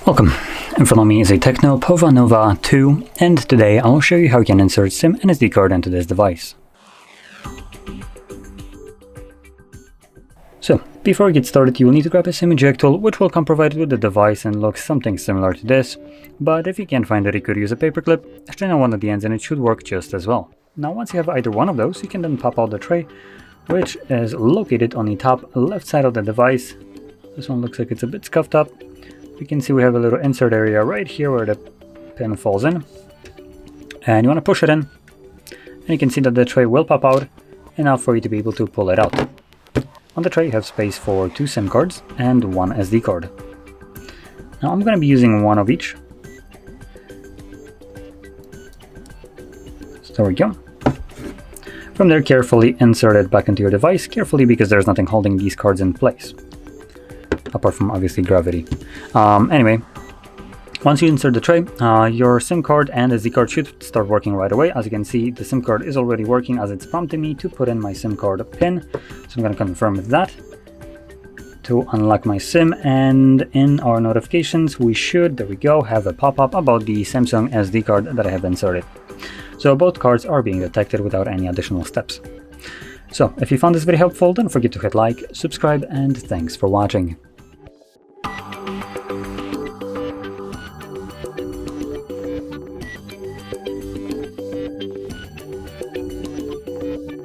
Welcome. In front of me is a TECNO Pova Nova 2, and today I will show you how you can insert SIM and SD card into this device. So, before we get started, you will need to grab a SIM eject tool, which will come provided with the device and looks something similar to this, but if you can't find it, you could use a paperclip, strain on one of the ends, and it should work just as well. Now once you have either one of those, you can then pop out the tray, which is located on the top left side of the device. This one looks like it's a bit scuffed up. You can see we have a little insert area right here where the pin falls in, and you want to push it in, and you can see that the tray will pop out enough for you to be able to pull it out. On the tray you have space for 2 SIM cards and 1 SD card. Now I'm going to be using one of each. So there we go. From there, carefully insert it back into your device, carefully because there's nothing holding these cards in place, apart from obviously gravity. Anyway, once you insert the tray, your SIM card and SD card should start working right away. As you can see, the SIM card is already working as it's prompting me to put in my SIM card pin. So I'm going to confirm that to unlock my SIM, and in our notifications we should, there we go, have a pop-up about the Samsung SD card that I have inserted. So both cards are being detected without any additional steps. So if you found this video helpful, don't forget to hit like, subscribe, and thanks for watching.